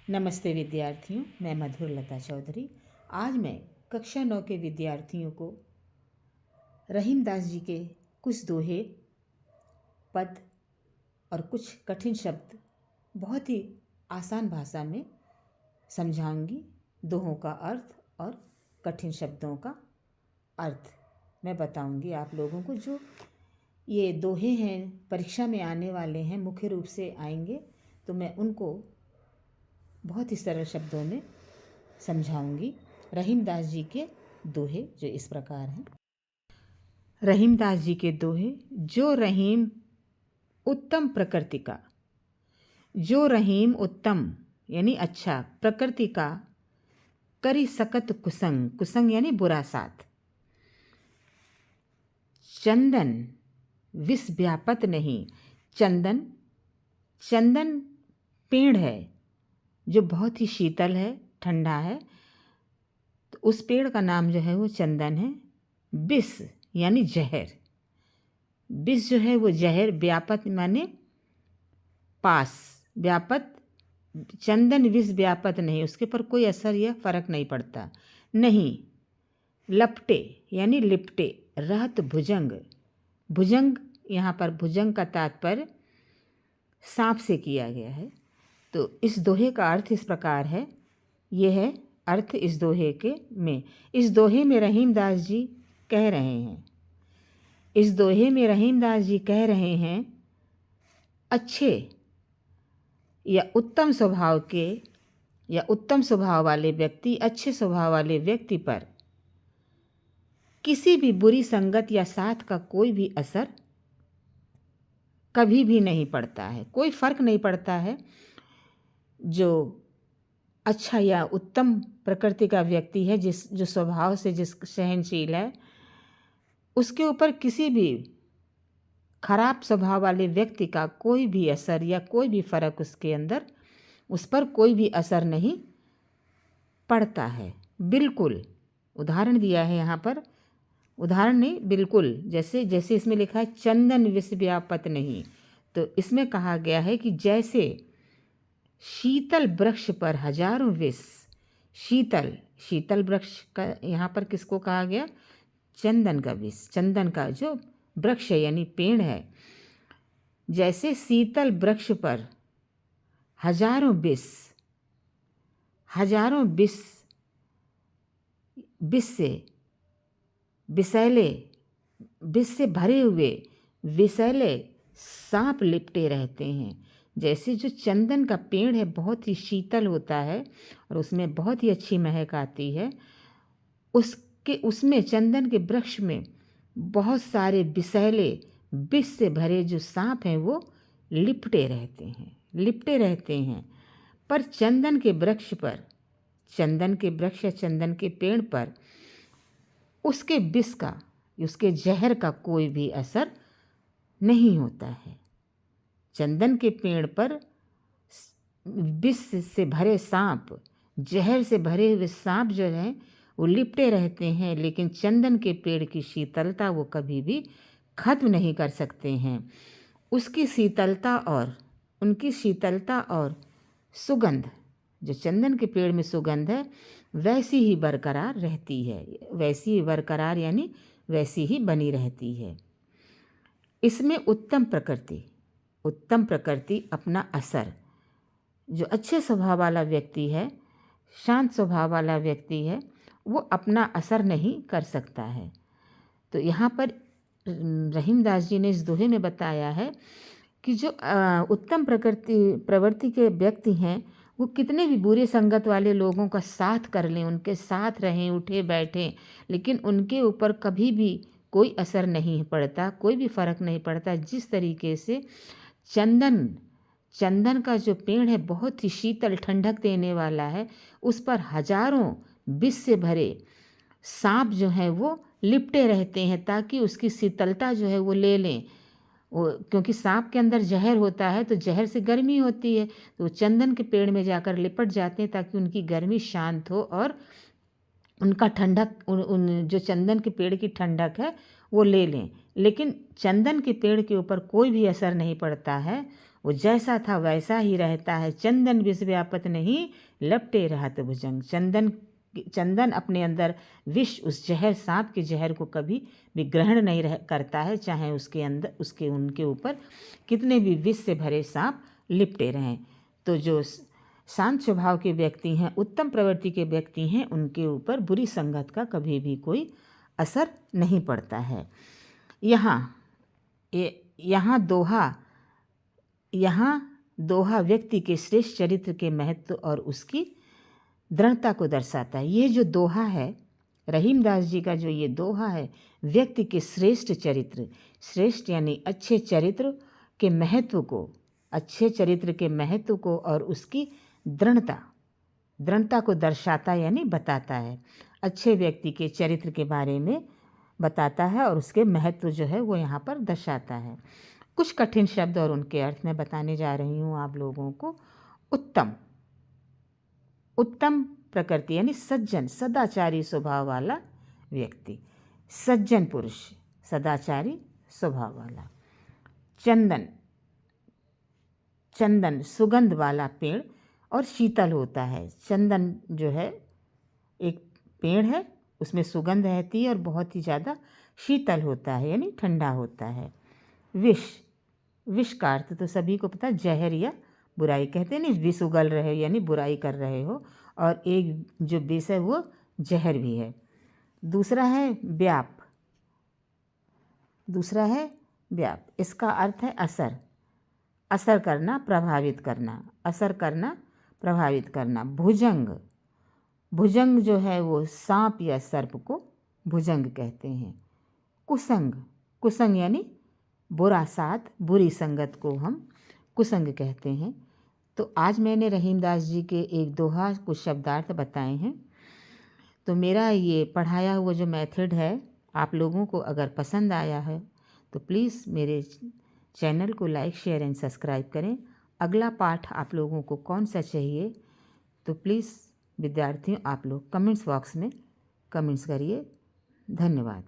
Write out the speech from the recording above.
नमस्ते विद्यार्थियों, मैं मधुरलता चौधरी। आज मैं कक्षा 9 के विद्यार्थियों को रहीमदास जी के कुछ दोहे, पद और कुछ कठिन शब्द बहुत ही आसान भाषा में समझाऊंगी। दोहों का अर्थ और कठिन शब्दों का अर्थ मैं बताऊंगी आप लोगों को। जो ये दोहे हैं परीक्षा में आने वाले हैं, मुख्य रूप से आएंगे, तो मैं उनको बहुत ही सरल शब्दों में समझाऊंगी। रहीमदास जी के दोहे जो इस प्रकार हैं। रहीमदास जी के दोहे। जो रहीम उत्तम प्रकृति का, जो रहीम उत्तम यानी अच्छा, प्रकृति का, करी सकत कुसंग, कुसंग यानी बुरा साथ, चंदन विष व्यापत नहीं। चंदन, चंदन पेड़ है जो बहुत ही शीतल है, ठंडा है, तो उस पेड़ का नाम जो है वो चंदन है। विष यानी जहर, विष जो है वो जहर, व्यापत माने पास, व्यापत, चंदन विष व्यापत नहीं, उसके पर कोई असर या फर्क नहीं पड़ता। नहीं, लपटे यानी लिपटे, रहत भुजंग, भुजंग यहाँ पर भुजंग का तात्पर्य सांप से किया गया है। तो इस दोहे का अर्थ इस प्रकार है। यह है अर्थ इस दोहे के में। इस दोहे में रहीमदास जी कह रहे हैं, इस दोहे में रहीमदास जी कह रहे हैं, अच्छे या उत्तम स्वभाव के या उत्तम स्वभाव वाले व्यक्ति, अच्छे स्वभाव वाले व्यक्ति पर किसी भी बुरी संगत या साथ का कोई भी असर कभी भी नहीं पड़ता है, कोई फर्क नहीं पड़ता है। जो अच्छा या उत्तम प्रकृति का व्यक्ति है, जो स्वभाव से जिस सहनशील है, उसके ऊपर किसी भी खराब स्वभाव वाले व्यक्ति का कोई भी असर या कोई भी फर्क उसके अंदर, उस पर कोई भी असर नहीं पड़ता है। बिल्कुल, उदाहरण दिया है यहाँ पर, उदाहरण नहीं, बिल्कुल। जैसे जैसे इसमें लिखा है चंदन विष व्यापत नहीं, तो इसमें कहा गया है कि जैसे शीतल वृक्ष पर हजारों विष, शीतल, शीतल वृक्ष का यहाँ पर किसको कहा गया? चंदन का विष, चंदन का जो वृक्ष यानी पेड़ है, जैसे शीतल वृक्ष पर हजारों विष, हजारों विष, विष से विषैले, विष से भरे हुए विषैले सांप लिपटे रहते हैं। जैसे जो चंदन का पेड़ है बहुत ही शीतल होता है और उसमें बहुत ही अच्छी महक आती है, उसमें चंदन के वृक्ष में बहुत सारे विषैले विष से भरे जो सांप हैं वो लिपटे रहते हैं, लिपटे रहते हैं। पर चंदन के वृक्ष पर, चंदन के वृक्ष या चंदन के पेड़ पर उसके विष का, उसके जहर का कोई भी असर नहीं होता है। चंदन के पेड़ पर विष से भरे सांप, जहर से भरे हुए सांप जो हैं वो लिपटे रहते हैं, लेकिन चंदन के पेड़ की शीतलता वो कभी भी खत्म नहीं कर सकते हैं। उसकी शीतलता और उनकी शीतलता और सुगंध, जो चंदन के पेड़ में सुगंध है, वैसी ही बरकरार रहती है, वैसी ही बरकरार यानी वैसी ही बनी रहती है। इसमें उत्तम प्रकृति, उत्तम प्रकृति अपना असर, जो अच्छे स्वभाव वाला व्यक्ति है, शांत स्वभाव वाला व्यक्ति है, वो अपना असर नहीं कर सकता है। तो यहाँ पर रहीमदास जी ने इस दोहे में बताया है कि जो उत्तम प्रवृत्ति के व्यक्ति हैं वो कितने भी बुरे संगत वाले लोगों का साथ कर लें, उनके साथ रहें, उठे बैठें, लेकिन उनके ऊपर कभी भी कोई असर नहीं पड़ता, कोई भी फर्क नहीं पड़ता। जिस तरीके से चंदन, चंदन का जो पेड़ है बहुत ही शीतल ठंडक देने वाला है, उस पर हजारों विष से भरे सांप जो हैं वो लिपटे रहते हैं ताकि उसकी शीतलता जो है वो ले लें। क्योंकि सांप के अंदर जहर होता है तो जहर से गर्मी होती है, तो वो चंदन के पेड़ में जाकर लिपट जाते हैं ताकि उनकी गर्मी शांत हो और उनका ठंडक, उन जो चंदन के पेड़ की ठंडक है वो ले लें। लेकिन चंदन के पेड़ के ऊपर कोई भी असर नहीं पड़ता है, वो जैसा था वैसा ही रहता है। चंदन विष व्यापत नहीं, लपटे रहत भुजंग। चंदन अपने अंदर विष, उस जहर, सांप के जहर को कभी भी ग्रहण नहीं करता है, चाहे उसके अंदर उनके ऊपर कितने भी विष से भरे सांप लिपटे रहें। तो जो शांत स्वभाव के व्यक्ति हैं, उत्तम प्रवृत्ति के व्यक्ति हैं, उनके ऊपर बुरी संगत का कभी भी कोई असर नहीं पड़ता है। यहाँ दोहा व्यक्ति के श्रेष्ठ चरित्र के महत्व और उसकी दृढ़ता को दर्शाता है। ये जो दोहा है, रहीमदास जी का जो ये दोहा है, व्यक्ति के श्रेष्ठ चरित्र, श्रेष्ठ यानी अच्छे चरित्र के महत्व को, अच्छे चरित्र के महत्व को और उसकी दृढ़ता को दर्शाता यानी बताता है। अच्छे व्यक्ति के चरित्र के बारे में बताता है और उसके महत्व जो है वो यहाँ पर दर्शाता है। कुछ कठिन शब्द और उनके अर्थ में बताने जा रही हूँ आप लोगों को। उत्तम प्रकृति यानी सज्जन, सदाचारी स्वभाव वाला व्यक्ति, सज्जन पुरुष, सदाचारी स्वभाव वाला। चंदन सुगंध वाला पेड़ और शीतल होता है। चंदन जो है एक पेड़ है, उसमें सुगंध रहती है और बहुत ही ज़्यादा शीतल होता है यानी ठंडा होता है। विष का अर्थ तो सभी को पता है, जहर या बुराई कहते हैं। नहीं, विष उगल रहे हो यानी बुराई कर रहे हो, और एक जो विष है वो जहर भी है। दूसरा है व्याप, इसका अर्थ है असर करना, प्रभावित करना। भुजंग जो है वो सांप या सर्प को भुजंग कहते हैं। कुसंग यानी बुरा साथ, बुरी संगत को हम कुसंग कहते हैं। तो आज मैंने रहीमदास जी के एक दोहा कुछ शब्दार्थ बताए हैं। तो मेरा ये पढ़ाया हुआ जो मेथड है आप लोगों को अगर पसंद आया है तो प्लीज़ मेरे चैनल को लाइक, शेयर एंड सब्सक्राइब करें। अगला पाठ आप लोगों को कौन सा चाहिए तो प्लीज़ विद्यार्थियों आप लोग कमेंट्स बॉक्स में कमेंट्स करिए। धन्यवाद।